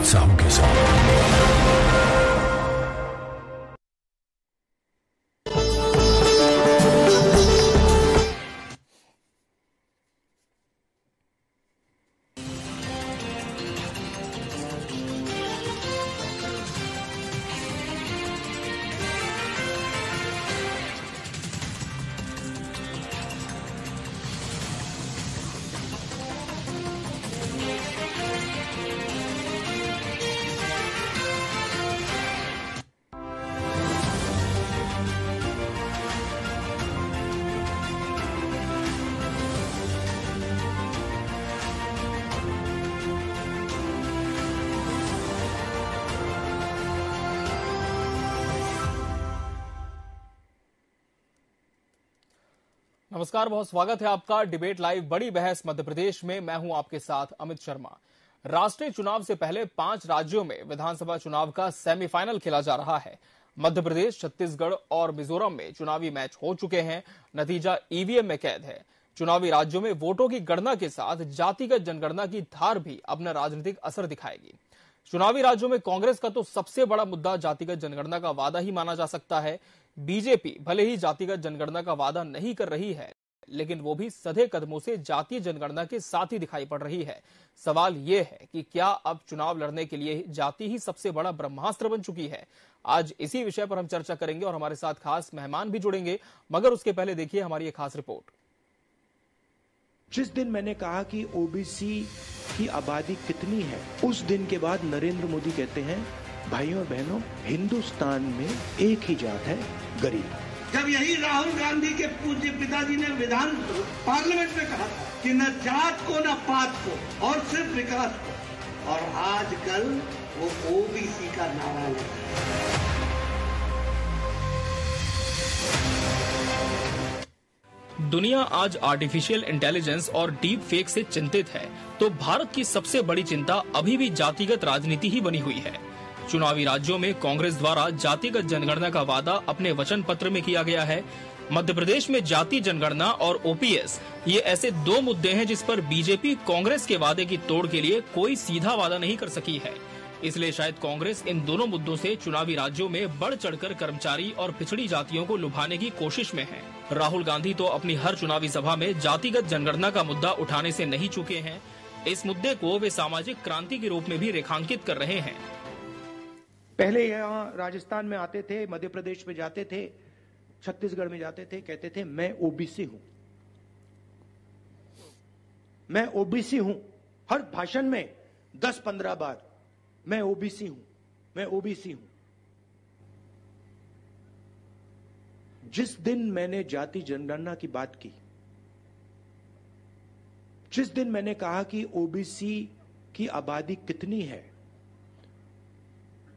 साहू के साथ। नमस्कार, बहुत स्वागत है आपका डिबेट लाइव बड़ी बहस मध्य प्रदेश में। मैं हूं आपके साथ अमित शर्मा। राष्ट्रीय चुनाव से पहले 5 राज्यों में विधानसभा चुनाव का सेमीफाइनल खेला जा रहा है। मध्य प्रदेश, छत्तीसगढ़ और मिजोरम में चुनावी मैच हो चुके हैं। नतीजा ईवीएम में कैद है। चुनावी राज्यों में वोटों की गणना के साथ जातिगत जनगणना की धार भी अपना राजनीतिक असर दिखाएगी। चुनावी राज्यों में कांग्रेस का तो सबसे बड़ा मुद्दा जातिगत जनगणना का वादा ही माना जा सकता है। बीजेपी भले ही जातिगत जनगणना का वादा नहीं कर रही है, लेकिन वो भी सधे कदमों से जातीय जनगणना के साथ ही दिखाई पड़ रही है। सवाल ये है कि क्या अब चुनाव लड़ने के लिए जाति ही सबसे बड़ा ब्रह्मास्त्र बन चुकी है? आज इसी विषय पर हम चर्चा करेंगे और हमारे साथ खास मेहमान भी जुड़ेंगे, मगर उसके पहले देखिए हमारी एक खास रिपोर्ट। जिस दिन मैंने कहा कि ओबीसी की आबादी कितनी है, उस दिन के बाद नरेंद्र मोदी कहते हैं, भाइयों और बहनों, हिंदुस्तान में एक ही जात है, गरीब। जब यही राहुल गांधी के पूज्य पिताजी ने विधान पार्लियामेंट में कहा था कि न जात को न पात को और सिर्फ विकास को, और आजकल वो ओबीसी का नारा लगा। दुनिया आज आर्टिफिशियल इंटेलिजेंस और डीप फेक से चिंतित है, तो भारत की सबसे बड़ी चिंता अभी भी जातिगत राजनीति ही बनी हुई है। चुनावी राज्यों में कांग्रेस द्वारा जातिगत जनगणना का वादा अपने वचन पत्र में किया गया है। मध्य प्रदेश में जाति जनगणना और ओपीएस, ये ऐसे 2 मुद्दे हैं जिस पर बीजेपी कांग्रेस के वादे की तोड़ के लिए कोई सीधा वादा नहीं कर सकी है। इसलिए शायद कांग्रेस इन दोनों मुद्दों से चुनावी राज्यों में बढ़ चढ़कर कर्मचारी और पिछड़ी जातियों को लुभाने की कोशिश में है। राहुल गांधी तो अपनी हर चुनावी सभा में जातिगत जनगणना का मुद्दा उठाने से नहीं चूके हैं। इस मुद्दे को वे सामाजिक क्रांति के रूप में भी रेखांकित कर रहे हैं। पहले यहाँ राजस्थान में आते थे, मध्य प्रदेश में जाते थे, छत्तीसगढ़ में जाते थे, कहते थे मैं ओबीसी हूं, मैं ओबीसी हूं। हर भाषण में 10-15 बार मैं ओबीसी हूं, मैं ओबीसी हूं। जिस दिन मैंने जाति जनगणना की बात की, जिस दिन मैंने कहा कि ओबीसी की आबादी कितनी है,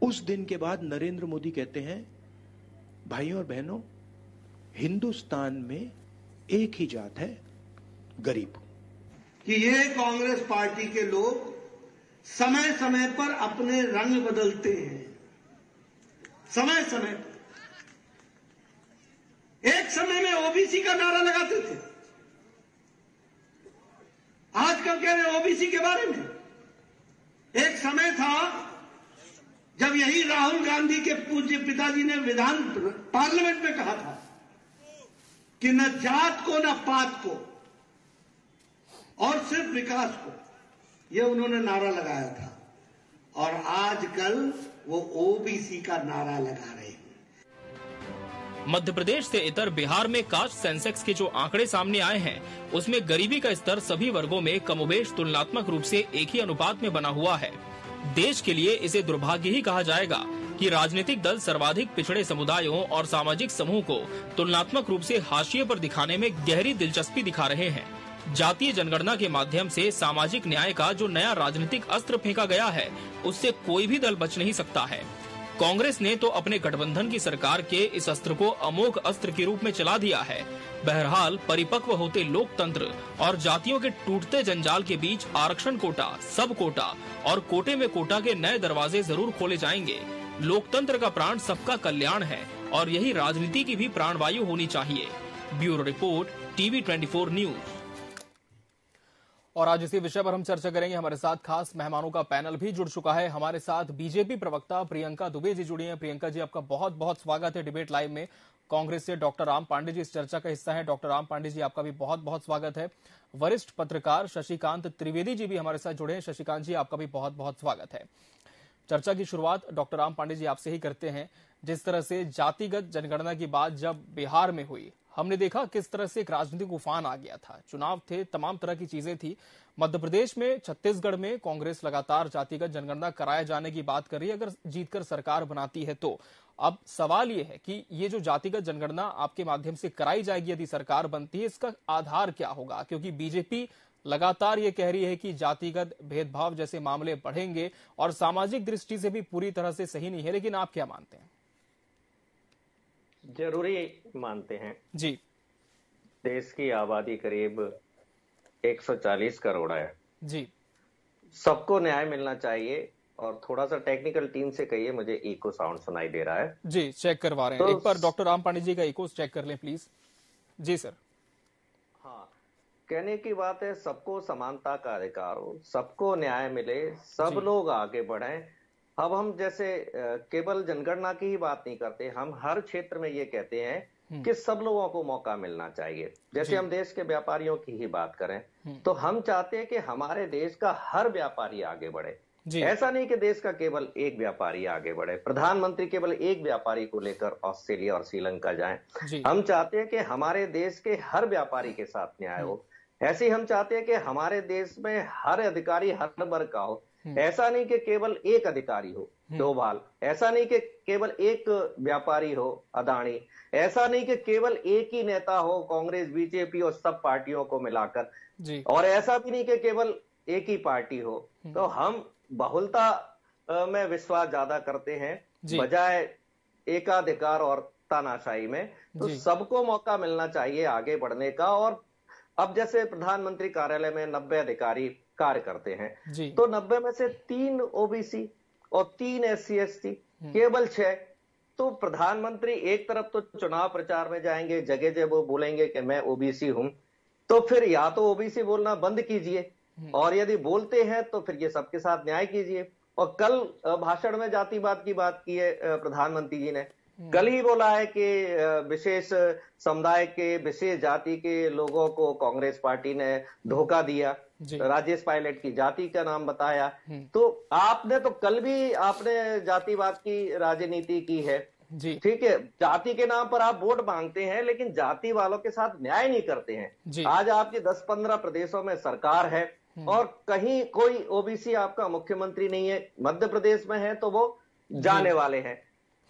उस दिन के बाद नरेंद्र मोदी कहते हैं, भाइयों और बहनों, हिंदुस्तान में एक ही जात है, गरीब। कि ये कांग्रेस पार्टी के लोग समय समय पर अपने रंग बदलते हैं। समय समय पर एक समय में ओबीसी का नारा लगाते थे, आजकल कह रहे ओबीसी के बारे में। एक समय था जब यही राहुल गांधी के पूज्य पिताजी ने विधान पार्लियामेंट में कहा था कि न जात को न पात को और सिर्फ विकास को, ये उन्होंने नारा लगाया था, और आजकल वो ओबीसी का नारा लगा रहे हैं। मध्य प्रदेश से इतर बिहार में कास्ट सेंसेक्स के जो आंकड़े सामने आए हैं, उसमें गरीबी का स्तर सभी वर्गों में कमोबेश तुलनात्मक रूप से एक ही अनुपात में बना हुआ है। देश के लिए इसे दुर्भाग्य ही कहा जाएगा कि राजनीतिक दल सर्वाधिक पिछड़े समुदायों और सामाजिक समूह को तुलनात्मक रूप से हाशिए पर दिखाने में गहरी दिलचस्पी दिखा रहे हैं। जातीय जनगणना के माध्यम से सामाजिक न्याय का जो नया राजनीतिक अस्त्र फेंका गया है, उससे कोई भी दल बच नहीं सकता है। कांग्रेस ने तो अपने गठबंधन की सरकार के इस अस्त्र को अमोघ अस्त्र के रूप में चला दिया है। बहरहाल परिपक्व होते लोकतंत्र और जातियों के टूटते जंजाल के बीच आरक्षण कोटा, सब कोटा और कोटे में कोटा के नए दरवाजे जरूर खोले जाएंगे। लोकतंत्र का प्राण सबका कल्याण है और यही राजनीति की भी प्राणवायु होनी चाहिए। Bureau report, TV24 news. और आज इसी विषय पर हम चर्चा करेंगे। हमारे साथ खास मेहमानों का पैनल भी जुड़ चुका है। हमारे साथ बीजेपी प्रवक्ता प्रियंका दुबे जी जुड़ी हैं। प्रियंका जी, आपका बहुत बहुत स्वागत है डिबेट लाइव में। कांग्रेस से डॉक्टर राम पांडे जी इस चर्चा का हिस्सा है। डॉक्टर राम पांडे जी, आपका भी बहुत बहुत स्वागत है। वरिष्ठ पत्रकार शशिकांत त्रिवेदी जी भी हमारे साथ जुड़े हैं। शशिकांत जी, आपका भी बहुत बहुत स्वागत है। चर्चा की शुरुआत डॉक्टर राम पांडे जी आपसे ही करते हैं। जिस तरह से जातिगत जनगणना की बात जब बिहार में हुई, हमने देखा किस तरह से एक राजनीतिक उफान आ गया था। चुनाव थे, तमाम तरह की चीजें थी। मध्य प्रदेश में, छत्तीसगढ़ में कांग्रेस लगातार जातिगत जनगणना कराए जाने की बात कर रही है, अगर जीतकर सरकार बनाती है तो। अब सवाल यह है कि ये जो जातिगत जनगणना आपके माध्यम से कराई जाएगी यदि सरकार बनती है, इसका आधार क्या होगा? क्योंकि बीजेपी लगातार ये कह रही है कि जातिगत भेदभाव जैसे मामले बढ़ेंगे और सामाजिक दृष्टि से भी पूरी तरह से सही नहीं है। लेकिन आप क्या मानते हैं? जरूरी मानते हैं जी। देश की आबादी करीब 140 करोड़ है जी। सबको न्याय मिलना चाहिए। और थोड़ा सा टेक्निकल टीम से कहिए, मुझे इको साउंड सुनाई दे रहा है। जी, चेक करवा रहे हैं। तो एक बार डॉक्टर राम पांडे जी का इको चेक कर लें प्लीज। Ji sir. हाँ, कहने की बात है सबको समानता का अधिकार हो, सबको न्याय मिले, सब लोग आगे बढ़ें। अब हम जैसे केवल जनगणना की ही बात नहीं करते, हम हर क्षेत्र में ये कहते हैं कि सब लोगों को मौका मिलना चाहिए। जैसे हम देश के व्यापारियों की ही बात करें तो हम चाहते हैं कि हमारे देश का हर व्यापारी आगे बढ़े। ऐसा नहीं कि देश का केवल एक व्यापारी आगे बढ़े, प्रधानमंत्री केवल एक व्यापारी को लेकर ऑस्ट्रेलिया और श्रीलंका जाएं। हम चाहते हैं कि हमारे देश के हर व्यापारी के साथ न्याय हो। ऐसे ही हम चाहते हैं कि हमारे देश में हर अधिकारी हर वर्ग का हो। ऐसा नहीं कि केवल एक अधिकारी हो डोभाल, ऐसा नहीं कि केवल एक व्यापारी हो अदानी, ऐसा नहीं कि केवल एक ही नेता हो कांग्रेस बीजेपी और सब पार्टियों को मिलाकर, और ऐसा भी नहीं कि केवल एक ही पार्टी हो। तो हम बहुलता में विश्वास ज्यादा करते हैं बजाय एकाधिकार और तानाशाही में। तो सबको मौका मिलना चाहिए आगे बढ़ने का। और अब जैसे प्रधानमंत्री कार्यालय में 90 अधिकारी कार्य करते हैं, तो 90 में से 3 ओबीसी और 3 SC ST, केवल 6। तो प्रधानमंत्री एक तरफ तो चुनाव प्रचार में जाएंगे, जगह जगह वो बोलेंगे कि मैं ओबीसी हूं, तो फिर या तो ओबीसी बोलना बंद कीजिए, और यदि बोलते हैं तो फिर ये सबके साथ न्याय कीजिए। और कल भाषण में जातिवाद की बात की है प्रधानमंत्री जी ने। कल ही बोला है कि विशेष समुदाय के, विशेष जाति के लोगों को कांग्रेस पार्टी ने धोखा दिया। राजेश पायलट की जाति का नाम बताया। तो आपने तो कल भी आपने जातिवाद की राजनीति की है। ठीक है, जाति के नाम पर आप वोट मांगते हैं लेकिन जाति वालों के साथ न्याय नहीं करते हैं। आज आपके 10-15 प्रदेशों में सरकार है और कहीं कोई ओबीसी आपका मुख्यमंत्री नहीं है। मध्य प्रदेश में है तो वो जाने वाले हैं।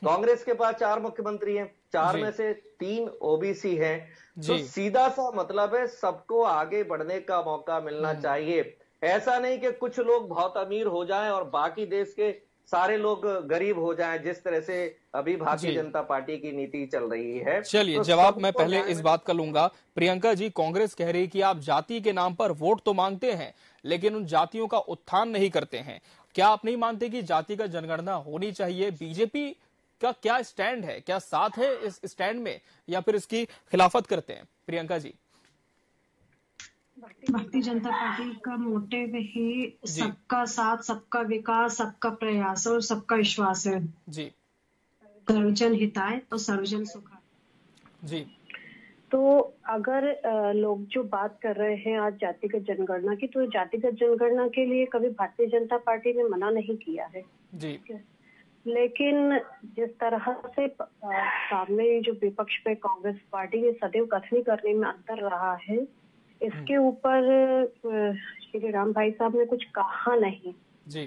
कांग्रेस के पास 4 मुख्यमंत्री हैं, 4 में से 3 ओबीसी हैं। तो सीधा सा मतलब है सबको आगे बढ़ने का मौका मिलना चाहिए। ऐसा नहीं कि कुछ लोग बहुत अमीर हो जाएं और बाकी देश के सारे लोग गरीब हो जाएं, जिस तरह से अभी भारतीय जनता पार्टी की नीति चल रही है। चलिए, तो जवाब मैं पहले इस बात का लूंगा। प्रियंका जी, कांग्रेस कह रही है कि आप जाति के नाम पर वोट तो मांगते हैं लेकिन उन जातियों का उत्थान नहीं करते हैं। क्या आप नहीं मानते कि जातिगत जनगणना होनी चाहिए? बीजेपी का क्या स्टैंड है? क्या साथ है इस स्टैंड में या फिर इसकी खिलाफत करते हैं? प्रियंका जी। भारतीय जनता पार्टी का मोटिव ही सबका साथ, सबका विकास, सबका प्रयास और सबका विश्वास है। जी। सर्वजन हिताय और सर्वजन सुखाय। जी। तो अगर लोग जो बात कर रहे हैं आज जातिगत जनगणना की, तो जातिगत जनगणना के लिए कभी भारतीय जनता पार्टी ने मना नहीं किया है। जी। लेकिन जिस तरह से सामने जो विपक्ष पे कांग्रेस पार्टी के सदैव कथनी करने में अंतर रहा है, इसके ऊपर श्री राम भाई साहब ने कुछ कहा नहीं।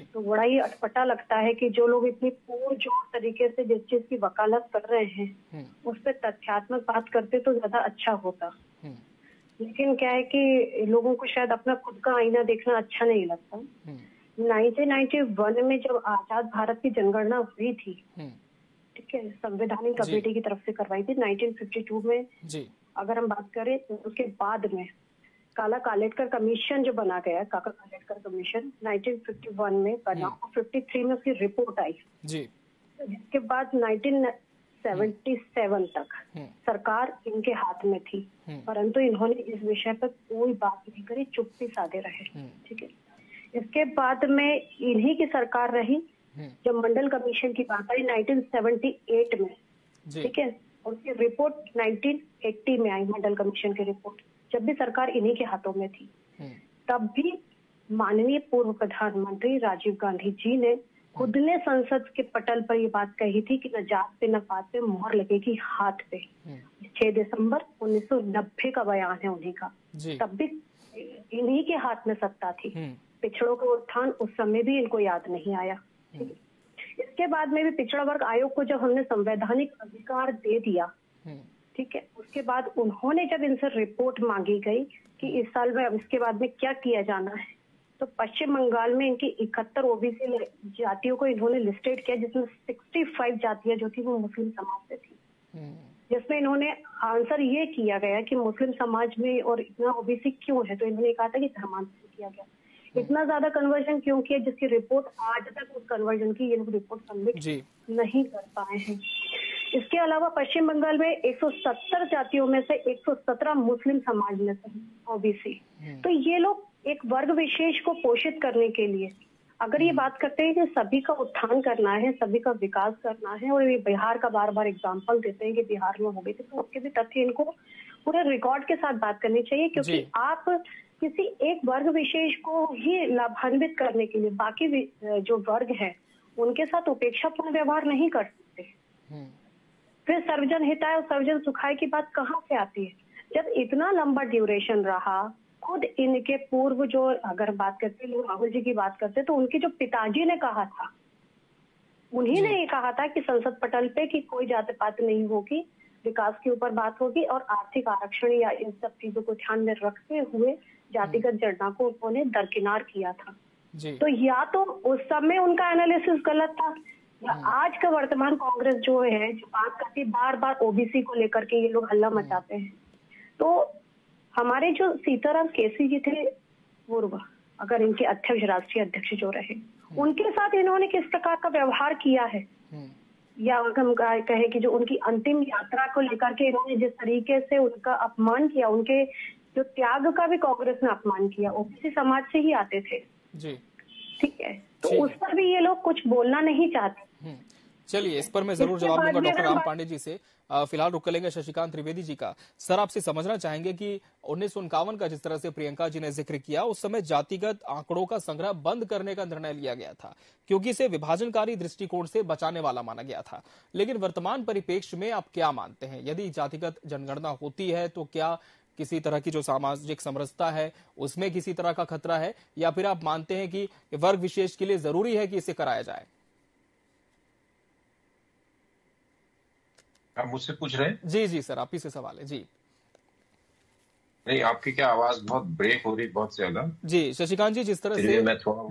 तो बड़ा ही अटपटा लगता है कि जो लोग इतनी पुरजोर तरीके से जिस चीज की वकालत कर रहे हैं उस पर तथ्यात्मक बात करते तो ज्यादा अच्छा होता। लेकिन क्या है कि लोगों को शायद अपना खुद का आईना देखना अच्छा नहीं लगता। 1991 में जब आजाद भारत की जनगणना हुई थी, ठीक है, संवैधानिक कमेटी की तरफ से करवाई थी 1952 में। अगर हम बात करें तो उसके बाद में काला कालेटकर कमीशन जो बना गया, काका कालेटकर कमीशन 1951 में बना, 53 में उसकी रिपोर्ट आई। जिसके बाद 1977 तक सरकार इनके हाथ में थी, परंतु इन्होंने इस विषय पर कोई बात नहीं करी, चुप्पी साधे रहे। ठीक है। इसके बाद में इन्हीं की सरकार रही जब मंडल कमीशन की बात आई 1978 में। ठीक है। उसकी रिपोर्ट 1980 में आई, मंडल कमीशन की रिपोर्ट, जब भी सरकार इन्हीं के हाथों में थी। तब भी माननीय पूर्व प्रधानमंत्री राजीव गांधी जी ने खुद ने संसद के पटल पर ये बात कही थी कि न जात पे न पात पे मोहर लगेगी हाथ पे। 6 दिसंबर 1990 का बयान है उन्हीं का। तब भी इन्हीं के हाथ में सत्ता थी। पिछड़ों का उत्थान उस समय भी इनको याद नहीं आया। इसके बाद में भी पिछड़ा वर्ग आयोग को जब हमने संवैधानिक अधिकार दे दिया, ठीक है, उसके बाद उन्होंने जब इनसे रिपोर्ट मांगी गई कि इस साल में अब इसके बाद में क्या किया जाना है, तो पश्चिम बंगाल में इनकी 71 ओबीसी जातियों को इन्होंने लिस्टेड किया, जिसमें 65 जातियां जो थी वो मुस्लिम समाज से थी। जिसमें इन्होंने आंसर ये किया गया कि मुस्लिम समाज में और इतना ओबीसी क्यों है, तो इन्होंने कहा था कि धर्मांतरण किया गया। इतना ज्यादा कन्वर्जन क्यों किया, जिसकी रिपोर्ट आज तक उस कन्वर्जन की ये लोग रिपोर्ट सबमिट नहीं कर पाए हैं। इसके अलावा पश्चिम बंगाल में 170 जातियों में से 117 मुस्लिम समाज में से ओबीसी। तो ये लोग एक वर्ग विशेष को पोषित करने के लिए अगर ये बात करते हैं कि सभी का उत्थान करना है, सभी का विकास करना है, और ये बिहार का बार बार एग्जाम्पल देते हैं कि बिहार में हो गई थी, तो उसके भी तथ्य इनको पूरे रिकॉर्ड के साथ बात करनी चाहिए, क्योंकि आप किसी एक वर्ग विशेष को ही लाभान्वित करने के लिए बाकी जो वर्ग है उनके साथ उपेक्षापूर्ण व्यवहार नहीं कर सकते। फिर सर्वजन हिताय और सर्वजन सुखाय की बात कहाँ से आती है, जब इतना लंबा ड्यूरेशन रहा। खुद इनके पूर्व जो अगर बात करते हैं, राहुल जी की बात करते, तो उनके जो पिताजी ने कहा था, उन्हीं ने ये कहा था कि संसद पटल पे कि कोई जाति पात नहीं होगी, विकास के ऊपर बात होगी, और आर्थिक आरक्षण या इन सब चीजों को ध्यान में रखते हुए जातिगत जनगणना को उन्होंने दरकिनार किया था। तो या तो उस समय उनका एनालिसिस गलत था, या आज का वर्तमान कांग्रेस जो है, जो बात करती बार बार ओबीसी को लेकर के ये लोग हल्ला मचाते हैं। तो हमारे जो सीताराम केसी जी थे पूर्व, अगर इनके अध्यक्ष, राष्ट्रीय अध्यक्ष जो रहे, उनके साथ इन्होंने किस प्रकार का व्यवहार किया है, या अगर हम कहे कि जो उनकी अंतिम यात्रा को लेकर के इन्होंने जिस तरीके से उनका अपमान किया, उनके जो त्याग का भी कांग्रेस ने अपमान किया, ओबीसी समाज से ही आते थे। ठीक है, तो उस पर भी ये लोग कुछ बोलना नहीं चाहते। चलिए, इस पर मैं जरूर जवाब दूंगा डॉक्टर राम पांडे जी से। फिलहाल रुक लेंगे शशिकांत त्रिवेदी जी का। सर, आपसे समझना चाहेंगे कि 1951 का जिस तरह से प्रियंका जी ने जिक्र किया, उस समय जातिगत आंकड़ों का संग्रह बंद करने का निर्णय लिया गया था, क्योंकि इसे विभाजनकारी दृष्टिकोण से बचाने वाला माना गया था। लेकिन वर्तमान परिप्रेक्ष्य में आप क्या मानते हैं, यदि जातिगत जनगणना होती है तो क्या किसी तरह की जो सामाजिक समरसता है उसमें किसी तरह का खतरा है, या फिर आप मानते हैं कि वर्ग विशेष के लिए जरूरी है कि इसे कराया जाए? आप मुझसे पूछ रहे हैं? जी सर, आप ही से सवाल है। जी नहीं, आपकी क्या आवाज बहुत ब्रेक हो रही, बहुत ज्यादा। जी शशिकांत जी, जिस तरह से मैं थोड़ा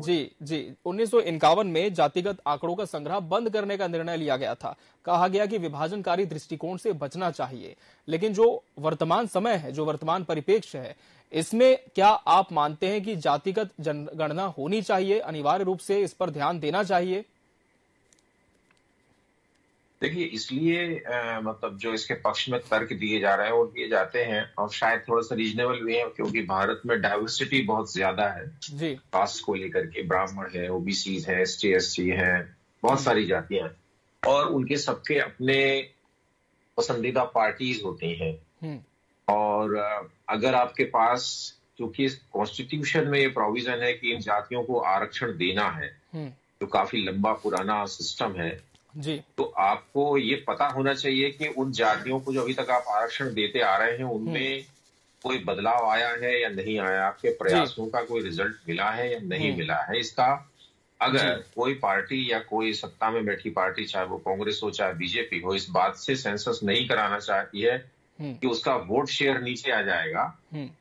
1951 में जातिगत आंकड़ों का संग्रह बंद करने का निर्णय लिया गया था। कहा गया कि विभाजनकारी दृष्टिकोण से बचना चाहिए, लेकिन जो वर्तमान समय है, जो वर्तमान परिप्रेक्ष्य है, इसमें क्या आप मानते हैं कि जातिगत जनगणना होनी चाहिए, अनिवार्य रूप से इस पर ध्यान देना चाहिए? देखिए, इसलिए मतलब जो इसके पक्ष में तर्क दिए जा रहे हैं वो दिए जाते हैं, और शायद थोड़ा सा रीजनेबल भी है, क्योंकि भारत में डाइवर्सिटी बहुत ज्यादा है जी, कास्ट को लेकर के। ब्राह्मण है, ओबीसी है, एसटी एससी है, बहुत सारी जातियां हैं, और उनके सबके अपने पसंदीदा पार्टीज होती हैं। और अगर आपके पास, क्योंकि कॉन्स्टिट्यूशन में ये प्रोविजन है कि इन जातियों को आरक्षण देना है, जो काफी लंबा पुराना सिस्टम है जी, तो आपको ये पता होना चाहिए कि उन जातियों को जो अभी तक आप आरक्षण देते आ रहे हैं उनमें कोई बदलाव आया है या नहीं आया, आपके प्रयासों का कोई रिजल्ट मिला है या नहीं मिला है। इसका अगर कोई पार्टी या कोई सत्ता में बैठी पार्टी, चाहे वो कांग्रेस हो चाहे बीजेपी हो, इस बात से सेंसस नहीं कराना चाहती है कि उसका वोट शेयर नीचे आ जाएगा,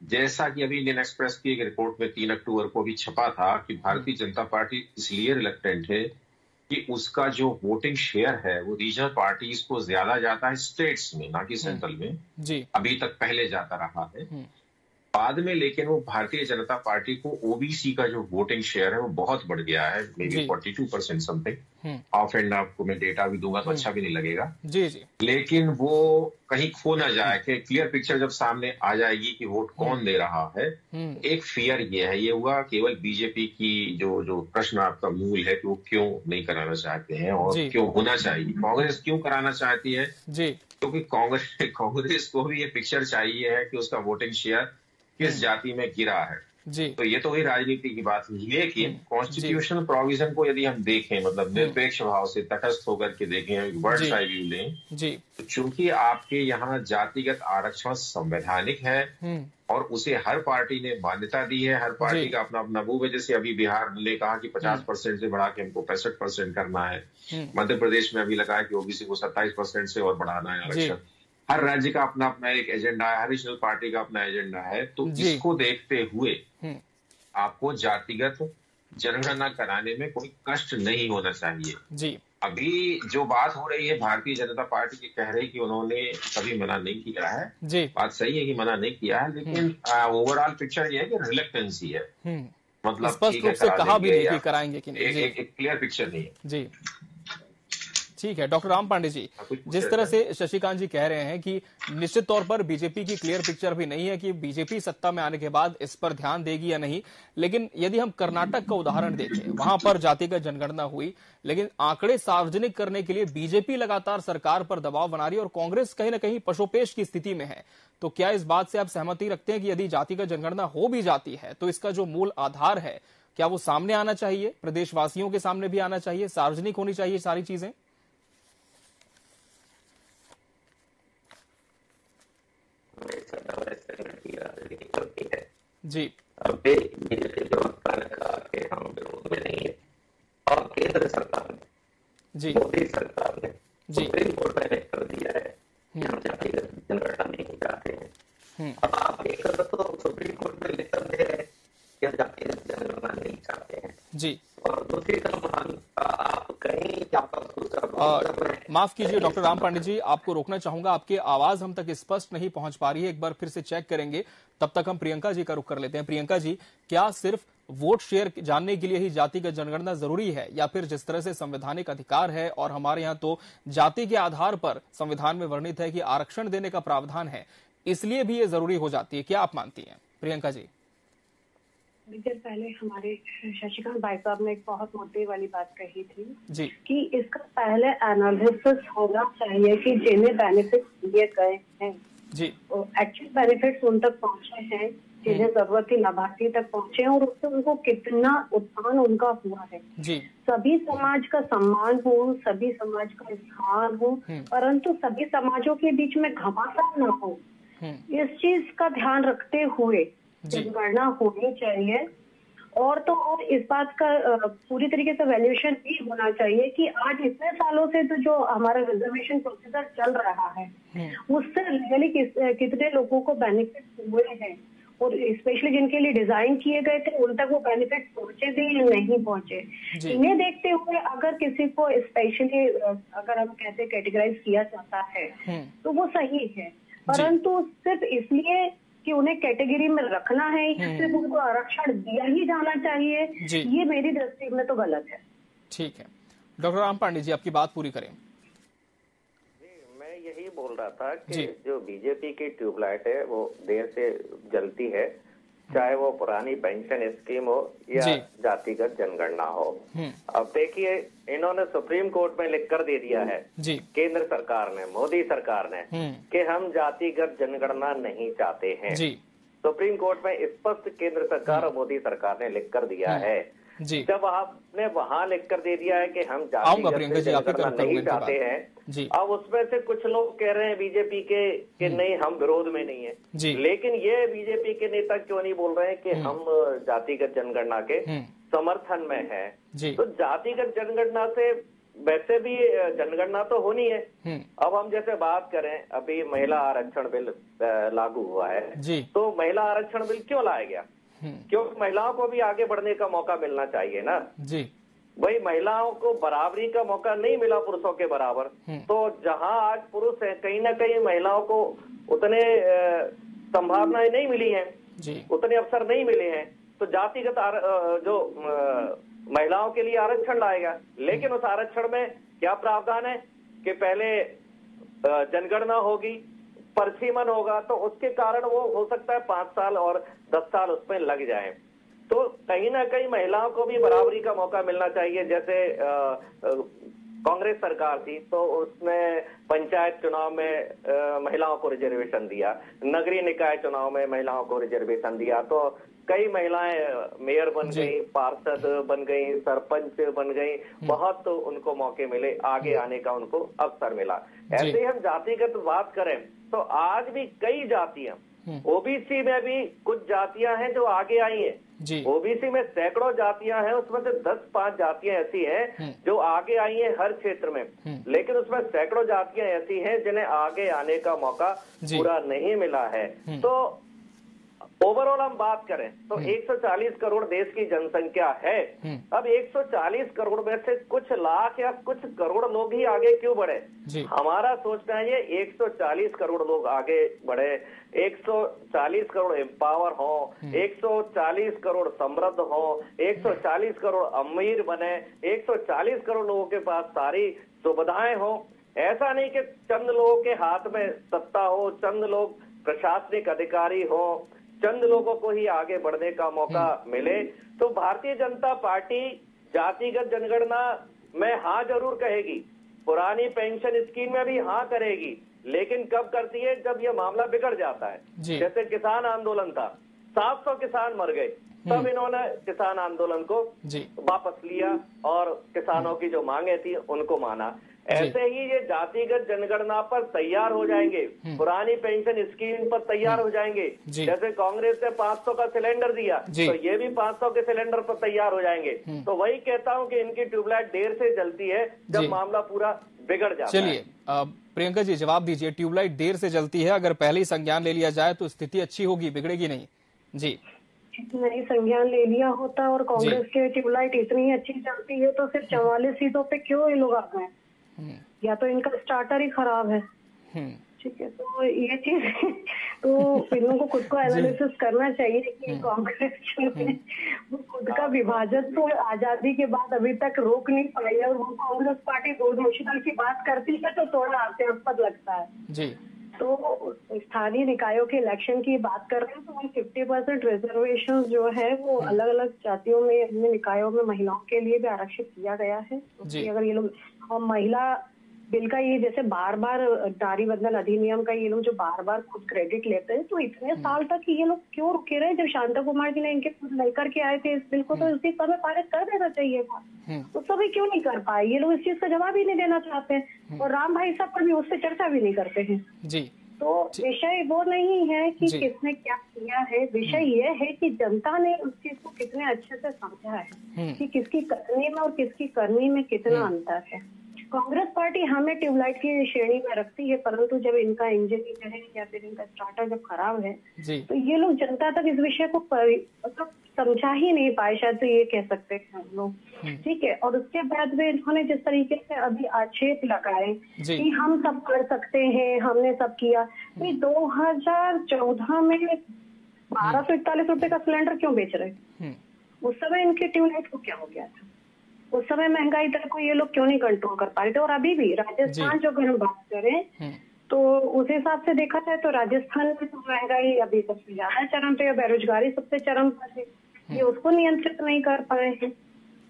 जैसा कि अभी इंडियन एक्सप्रेस की एक रिपोर्ट में 3 अक्टूबर को भी छपा था कि भारतीय जनता पार्टी इसलिए रिलक्टेंट है कि उसका जो वोटिंग शेयर है वो रीजनल पार्टीज को ज्यादा जाता है स्टेट्स में, ना कि सेंट्रल में। जी, अभी तक पहले जाता रहा है। बाद में लेकिन वो भारतीय जनता पार्टी को ओबीसी का जो वोटिंग शेयर है वो बहुत बढ़ गया है, may be 42% something. Of and आपको मैं डेटा भी दूंगा तो अच्छा भी नहीं लगेगा जी जी। लेकिन वो कहीं खो ना जाए कि क्लियर पिक्चर जब सामने आ जाएगी कि वोट कौन दे रहा है। एक फियर ये है, ये हुआ केवल बीजेपी की जो प्रश्न आपका मूल है कि वो क्यों नहीं कराना चाहते हैं और क्यों होना चाहिए। कांग्रेस क्यों कराना चाहती है जी, क्योंकि कांग्रेस को भी ये पिक्चर चाहिए है कि उसका वोटिंग शेयर किस जाति में गिरा है जी। तो ये तो वही राजनीति की बात है, लेकिन कॉन्स्टिट्यूशनल प्रोविजन को यदि हम देखें, मतलब निरपेक्ष भाव से तटस्थ होकर के देखें, वर्ड्स आई व्यू लें जी, तो चूंकि आपके यहाँ जातिगत आरक्षण संवैधानिक है और उसे हर पार्टी ने मान्यता दी है, हर पार्टी का अपना अपना मूव है। जैसे अभी बिहार ने कहा कि 50% से बढ़ा के हमको 65% करना है, मध्य प्रदेश में अभी लगा है कि ओबीसी को 27% से और बढ़ाना है आरक्षण। हर राज्य का अपना अपना एक एजेंडा है, हर रीजनल पार्टी का अपना एजेंडा है। तो इसको देखते हुए आपको जातिगत जनगणना कराने में कोई कष्ट नहीं होना चाहिए जी। अभी जो बात हो रही है, भारतीय जनता पार्टी की कह रही कि उन्होंने कभी मना नहीं किया है जी। बात सही है कि मना नहीं किया है, लेकिन ओवरऑल पिक्चर ये है कि रिलेक्टेंसी है, मतलब स्पष्ट रूप से कहा भी नहीं कि कराएंगे कि नहीं, एक क्लियर पिक्चर नहीं है जी। ठीक है डॉक्टर राम पांडे जी, जिस तरह से शशिकांत जी कह रहे हैं कि निश्चित तौर पर बीजेपी की क्लियर पिक्चर भी नहीं है कि बीजेपी सत्ता में आने के बाद इस पर ध्यान देगी या नहीं, लेकिन यदि हम कर्नाटक का उदाहरण देखें, वहां पर जातिगत जनगणना हुई लेकिन आंकड़े सार्वजनिक करने के लिए बीजेपी लगातार सरकार पर दबाव बना रही है और कांग्रेस कहीं ना कहीं पशोपेश की स्थिति में है। तो क्या इस बात से आप सहमति रखते हैं कि यदि जातिगत जनगणना हो भी जाती है तो इसका जो मूल आधार है क्या वो सामने आना चाहिए, प्रदेशवासियों के सामने भी आना चाहिए, सार्वजनिक होनी चाहिए सारी चीजें? जी अभी जो हम विरोध में नहीं है और केंद्र सरकार ने जी मोदी सरकार ने जी सुप्रीम कोर्ट में कर दिया है कि हम जातिगत जनगणना नहीं चाहते हैं। अब आप एक तो सुप्रीम कोर्ट में लिख कर दे रहे हैं कि हम जातिगत जनगणना नहीं चाहते हैं जी, और दूसरी तरफ आप कहीं माफ कीजिए डॉक्टर राम पांडे जी, आपको रोकना चाहूंगा, आपकी आवाज हम तक स्पष्ट नहीं पहुंच पा रही है, एक बार फिर से चेक करेंगे। तब तक हम प्रियंका जी का रुख कर लेते हैं। प्रियंका जी, क्या सिर्फ वोट शेयर जानने के लिए ही जातिगत जनगणना जरूरी है या फिर जिस तरह से संवैधानिक अधिकार है और हमारे यहाँ तो जाति के आधार पर संविधान में वर्णित है कि आरक्षण देने का प्रावधान है, इसलिए भी ये जरूरी हो जाती है, क्या आप मानती हैं प्रियंका जी? थोड़ी देर पहले हमारे शशिकांत भाई साहब ने एक बहुत मुद्दे वाली बात कही थी जी, कि इसका पहले एनालिसिस होना चाहिए कि जिन्हें बेनिफिट दिए गए हैं जी, एक्चुअल बेनिफिट्स उन तक पहुंचे हैं, जिन्हें जरूरत थी लाभार्थी तक पहुंचे और उससे उनको कितना उत्थान उनका हुआ है जी। सभी समाज का सम्मान हो, सभी समाज का स्थान हो, परंतु सभी समाजों के बीच में घमासान न हो, इस चीज का ध्यान रखते हुए जनगणना होनी चाहिए। और तो और इस बात का पूरी तरीके से वैल्यूएशन भी होना चाहिए कि आज इतने सालों से तो जो हमारा रिजर्वेशन प्रोसीजर चल रहा है उससे रियली कितने लोगों को बेनिफिट हुए हैं और स्पेशली जिनके लिए डिजाइन किए गए थे उन तक वो बेनिफिट पहुंचे भी या नहीं पहुंचे। इन्हें देखते हुए अगर किसी को स्पेशली अगर हम कहते कैटेगराइज किया जाता है तो वो सही है, परंतु सिर्फ इसलिए कि उन्हें कैटेगरी में रखना है सिर्फ उनको आरक्षण दिया ही जाना चाहिए, ये मेरी दृष्टि में तो गलत है। ठीक है डॉक्टर राम पांडे जी, आपकी बात पूरी करें। मैं यही बोल रहा था कि जो बीजेपी की ट्यूबलाइट है वो देर से जलती है, चाहे वो पुरानी पेंशन स्कीम हो या जातिगत जनगणना हो। अब देखिए इन्होंने सुप्रीम कोर्ट में लिख कर दे दिया है केंद्र सरकार ने, मोदी सरकार ने, कि हम जातिगत जनगणना नहीं चाहते हैं। सुप्रीम कोर्ट में स्पष्ट केंद्र सरकार और मोदी सरकार ने लिख कर दिया है। जब आपने वहां लिख कर दे दिया है कि हम जातिगत जनगणना नहीं चाहते हैं, अब उसमें से कुछ लोग कह रहे हैं बीजेपी के कि नहीं हम विरोध में नहीं है, लेकिन ये बीजेपी के नेता क्यों नहीं बोल रहे हैं कि हम जातिगत जनगणना के समर्थन में है? तो जातिगत जनगणना से वैसे भी जनगणना तो होनी है। अब हम जैसे बात करें, अभी महिला आरक्षण बिल लागू हुआ है, तो महिला आरक्षण बिल क्यों लाया गया? क्योंकि महिलाओं को भी आगे बढ़ने का मौका मिलना चाहिए ना जी। वही महिलाओं को बराबरी का मौका नहीं मिला पुरुषों के बराबर, तो जहां आज पुरुष है कहीं ना कहीं महिलाओं को उतने संभावनाएं नहीं मिली हैं। उतने अवसर नहीं मिले हैं, तो जातिगत जो महिलाओं के लिए आरक्षण लाएगा, लेकिन उस आरक्षण में क्या प्रावधान है कि पहले जनगणना होगी, परिसीमन होगा, तो उसके कारण वो हो सकता है 5 साल और 10 साल उसमें लग जाए। तो कहीं ना कहीं महिलाओं को भी बराबरी का मौका मिलना चाहिए। जैसे कांग्रेस सरकार थी तो उसने पंचायत चुनाव में महिलाओं को रिजर्वेशन दिया, नगरीय निकाय चुनाव में महिलाओं को रिजर्वेशन दिया, तो कई महिलाएं मेयर बन गई, पार्षद बन गई, सरपंच बन गई, बहुत तो उनको मौके मिले, आगे आने का उनको अवसर मिला। ऐसे ही हम जातिगत बात करें तो आज भी कई जातियां, ओबीसी में भी कुछ जातियां हैं जो आगे आई हैं। ओबीसी में सैकड़ों जातियां हैं, उसमें से 10-5 जातियां ऐसी हैं जो आगे आई हैं हर क्षेत्र में, लेकिन उसमें सैकड़ों जातियां ऐसी हैं जिन्हें आगे आने का मौका पूरा नहीं मिला है। तो ओवरऑल हम बात करें तो 140 करोड़ देश की जनसंख्या है। अब 140 करोड़ में से कुछ लाख या कुछ करोड़ लोग ही आगे क्यों बढ़े? हमारा सोचना है ये 140 करोड़ लोग आगे बढ़े, 140 करोड़ एम्पावर हो, 140 करोड़ समृद्ध हो, 140 करोड़ अमीर बने, 140 करोड़ लोगों के पास सारी सुविधाएं हो। ऐसा नहीं कि चंद लोगों के हाथ में सत्ता हो, चंद लोग प्रशासनिक अधिकारी हो, चंद लोगों को ही आगे बढ़ने का मौका मिले। तो भारतीय जनता पार्टी जातिगत जनगणना में हाँ जरूर कहेगी, पुरानी पेंशन स्कीम में भी हाँ करेगी, लेकिन कब करती है? जब ये मामला बिगड़ जाता है। जैसे किसान आंदोलन था, 700 किसान मर गए, तब इन्होंने किसान आंदोलन को वापस लिया और किसानों की जो मांगे थी उनको माना। ऐसे ही ये जातिगत जनगणना पर तैयार हो जाएंगे, पुरानी पेंशन स्कीम पर तैयार हो जाएंगे। जैसे कांग्रेस ने 500 का सिलेंडर दिया तो ये भी 500 के सिलेंडर पर तैयार हो जाएंगे। तो वही कहता हूँ कि इनकी ट्यूबलाइट देर से जलती है जब मामला पूरा बिगड़ जाता है। चलिए प्रियंका जी जवाब दीजिए, ट्यूबलाइट देर से जलती है, अगर पहले ही संज्ञान ले लिया जाए तो स्थिति अच्छी होगी, बिगड़ेगी नहीं? जी नहीं, संज्ञान ले लिया होता और कांग्रेस के ट्यूबलाइट इतनी अच्छी चलती है तो सिर्फ 44 सीटों पे क्यों ये लोग आ गए? या तो इनका स्टार्टर ही खराब है। ठीक है, तो ये चीज तो इन लोगों को खुद को एनालिसिस करना चाहिए कि कांग्रेस जो है वो खुद का विभाजन तो आजादी के बाद अभी तक रोक नहीं पाई है, और वो कांग्रेस पार्टी दूरदर्शिता की बात करती है तो थोड़ा हास्यास्पद लगता है जी। तो स्थानीय निकायों के इलेक्शन की बात कर रहे हैं तो 50% रिजर्वेशन जो है वो अलग अलग जातियों में, अन्य निकायों में महिलाओं के लिए भी आरक्षित किया गया है। अगर ये लोग और महिला बिल का ये जैसे बार बार नारी बंधन अधिनियम का ये लोग जो बार बार खुद क्रेडिट लेते हैं, तो इतने साल तक ये लोग क्यों रुके रहे? जब शांता कुमार जी ने इनके खुद लेकर के आए थे इस बिल को तो उसी समय पारित कर देना चाहिए था, तो सभी क्यों नहीं कर पाए? ये लोग इस चीज का जवाब ही नहीं देना चाहते हैं और राम भाई साहब पर भी उससे चर्चा भी नहीं करते हैं जी। तो विषय वो नहीं है कि किसने क्या किया है, विषय ये है कि जनता ने उस चीज को कितने अच्छे से समझा है कि किसकी करनी में और किसकी करनी में कितना अंतर है। कांग्रेस पार्टी हमें ट्यूबलाइट की श्रेणी में रखती है, परंतु जब इनका इंजन जो है या फिर इनका स्टार्टर जब खराब है तो ये लोग जनता तक इस विषय को मतलब समझा ही नहीं पाए, शायद तो ये कह सकते हैं हम लोग। ठीक है, और उसके बाद में इन्होंने जिस तरीके से अभी आक्षेप लगाए कि हम सब कर सकते हैं, हमने सब किया। 2014 में 1241 रुपए का सिलेंडर क्यों बेच रहे? उस समय इनके ट्यूबलाइट को क्या हो गया था? उस समय महंगाई दर को ये लोग क्यों नहीं कंट्रोल कर पा रहे थे? और अभी भी राजस्थान जो अगर हम बात करें तो उस हिसाब से देखा जाए तो राजस्थान में तो महंगाई अभी सबसे ज्यादा चरम पे, बेरोजगारी सबसे चरम पर है, ये उसको नियंत्रित नहीं कर पाए हैं।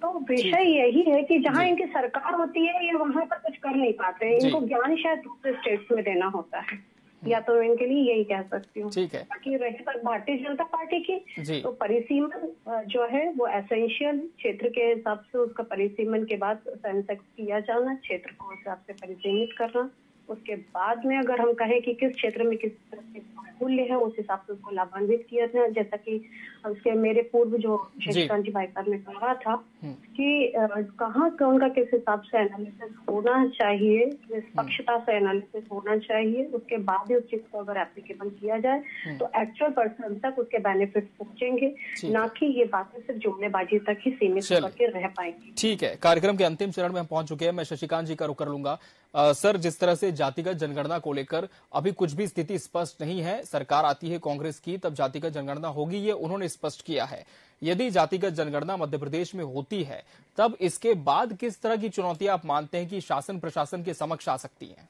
तो विषय यही है कि जहाँ इनकी सरकार होती है ये वहां पर कुछ कर नहीं पाते हैं, इनको ज्ञान शायद दूसरे स्टेट्स में देना होता है, या तो इनके लिए यही कह सकती हूँ। बाकी रही बात भारतीय जनता पार्टी की, तो परिसीमन जो है वो एसेंशियल क्षेत्र के हिसाब से उसका परिसीमन के बाद सेंसेक्स किया जाना, क्षेत्र को उस हिसाब से परिसीमित करना, उसके बाद में अगर हम कहें कि किस क्षेत्र में किस तरह के मूल्य है उस हिसाब से उसको लाभान्वित किया जाए। जैसा कि उसके मेरे पूर्व जो शशिकांत जी भाईपाल ने कहा था कि कहाँ कौन का किस हिसाब से एनालिसिस होना चाहिए, निष्पक्षता से एनालिसिस होना चाहिए, उसके बाद ही उस चीज को अगर एप्लीकेबल किया जाए तो एक्चुअल पर्सन तक उसके बेनिफिट पहुंचेंगे, ना कि ये बातें सिर्फ जुमलेबाजी तक ही सीमित करके रह पाएंगी। ठीक है, कार्यक्रम के अंतिम चरण में हम पहुंच चुके हैं। मैं शशिकांत जी का रुख कर लूंगा। सर, जिस तरह से जातिगत जनगणना को लेकर अभी कुछ भी स्थिति स्पष्ट नहीं है। सरकार आती है कांग्रेस की, तब जातिगत जनगणना होगी, ये उन्होंने स्पष्ट किया है। यदि जातिगत जनगणना मध्य प्रदेश में होती है, तब इसके बाद किस तरह की चुनौतियां आप मानते हैं कि शासन प्रशासन के समक्ष आ सकती हैं?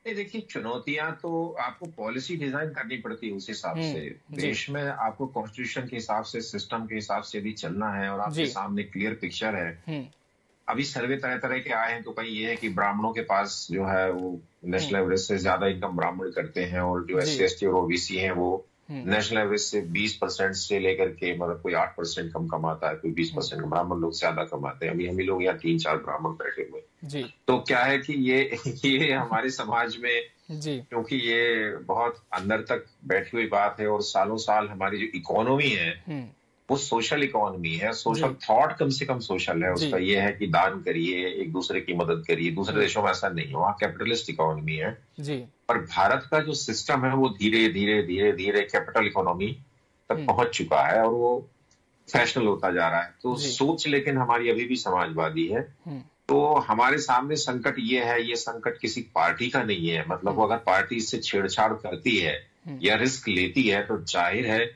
देखिए, चुनौतियां तो आपको पॉलिसी डिजाइन करनी पड़ती है उस हिसाब से। देश में आपको कॉन्स्टिट्यूशन के हिसाब से, सिस्टम के हिसाब से भी चलना है और आपके सामने क्लियर पिक्चर है। अभी सर्वे तरह तरह के आए हैं, तो कहीं ये है कि ब्राह्मणों के पास जो है वो नेशनल एवरेज से ज्यादा इनकम ब्राह्मण करते हैं, और जो SC ST और OBC हैं वो नेशनल एवरेज से 20% से लेकर के, मतलब कोई 8% कम कमाता है, कोई 20%। ब्राह्मण लोग ज्यादा कमाते हैं। अभी हम ही लोग यहाँ 3-4 ब्राह्मण बैठे हुए जी। तो क्या है कि ये हमारे समाज में जी, क्योंकि ये बहुत अंदर तक बैठी हुई बात है, और सालों साल हमारी जो इकोनॉमी है वो सोशल इकोनॉमी है। सोशल थॉट कम से कम सोशल है उसका। ये है कि दान करिए, एक दूसरे की मदद करिए। दूसरे देशों में ऐसा नहीं है, वहाँ कैपिटलिस्ट इकोनॉमी है जी। पर भारत का जो सिस्टम है वो धीरे धीरे धीरे धीरे कैपिटल इकोनॉमी तक पहुंच चुका है, और वो फैशनल होता जा रहा है। तो सोच लेकिन हमारी अभी भी समाजवादी है। तो हमारे सामने संकट ये है, ये संकट किसी पार्टी का नहीं है। मतलब वो अगर पार्टी इससे छेड़छाड़ करती है या रिस्क लेती है, तो जाहिर है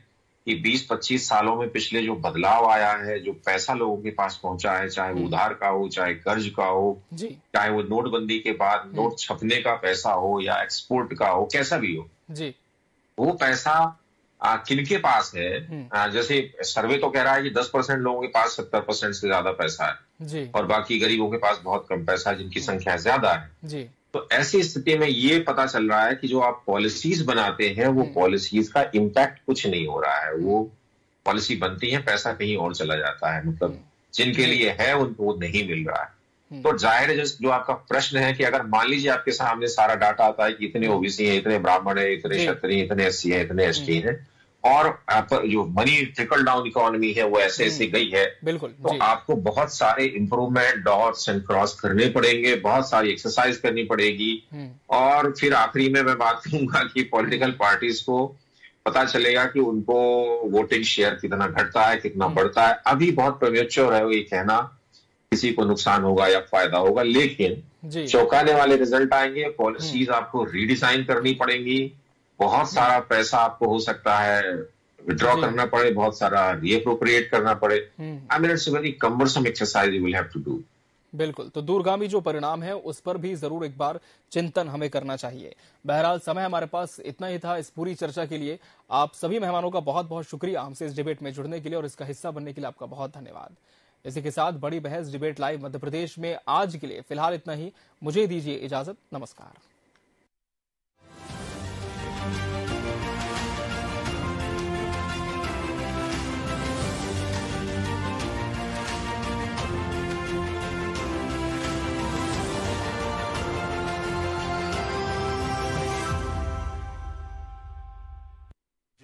कि 20-25 सालों में पिछले जो बदलाव आया है, जो पैसा लोगों के पास पहुंचा है, चाहे वो उधार का हो, चाहे कर्ज का हो, चाहे वो नोटबंदी के बाद नोट छपने का पैसा हो या एक्सपोर्ट का हो, कैसा भी हो जी, वो पैसा किनके पास है? जैसे सर्वे तो कह रहा है कि 10% लोगों के पास 70% से ज्यादा पैसा है जी, और बाकी गरीबों के पास बहुत कम पैसा है, जिनकी संख्या ज्यादा है जी। तो ऐसी स्थिति में ये पता चल रहा है कि जो आप पॉलिसीज बनाते हैं, वो पॉलिसीज का इम्पैक्ट कुछ नहीं हो रहा है। वो पॉलिसी बनती है, पैसा कहीं और चला जाता है। मतलब जिनके लिए है उनको वो नहीं मिल रहा है। तो जाहिर है जो आपका प्रश्न है कि अगर मान लीजिए आपके सामने सारा डाटा आता है कि इतने OBC हैं, इतने ब्राह्मण है, इतने क्षत्रिय, इतने SC है, इतने ST है, और जो मनी ट्रिकल डाउन इकोनॉमी है वो ऐसे गई है, बिल्कुल तो आपको बहुत सारे इंप्रूवमेंट, डॉट्स एंड क्रॉस करने पड़ेंगे, बहुत सारी एक्सरसाइज करनी पड़ेगी। और फिर आखिरी में मैं बात करूंगा कि पॉलिटिकल पार्टीज को पता चलेगा कि उनको वोटिंग शेयर कितना घटता है, कितना बढ़ता है। अभी बहुत प्रीमेच्योर है ये कहना किसी को नुकसान होगा या फायदा होगा, लेकिन चौंकाने वाले रिजल्ट आएंगे। पॉलिसीज आपको रीडिजाइन करनी पड़ेंगी, बहुत सारा पैसा आपको हो सकता है विड्रॉ करना पड़े, बहुत सारा रीअप्रोप्रिएट करना पड़े। I mean it's a very cumbersome exercise you will have to do. बिल्कुल, तो दूरगामी जो परिणाम है उस पर भी जरूर एक बार चिंतन हमें करना चाहिए। बहरहाल समय हमारे पास इतना ही था इस पूरी चर्चा के लिए। आप सभी मेहमानों का बहुत बहुत शुक्रिया हमसे इस डिबेट में जुड़ने के लिए, और इसका हिस्सा बनने के लिए आपका बहुत धन्यवाद। इसी के साथ बड़ी बहस डिबेट लाइव मध्य प्रदेश में आज के लिए फिलहाल इतना ही। मुझे दीजिए इजाजत, नमस्कार।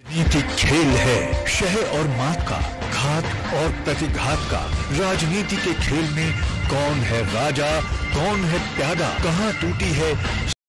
राजनीति खेल है शह और मात का, घात और प्रतिघात का। राजनीति के खेल में कौन है राजा, कौन है प्यादा, कहां टूटी है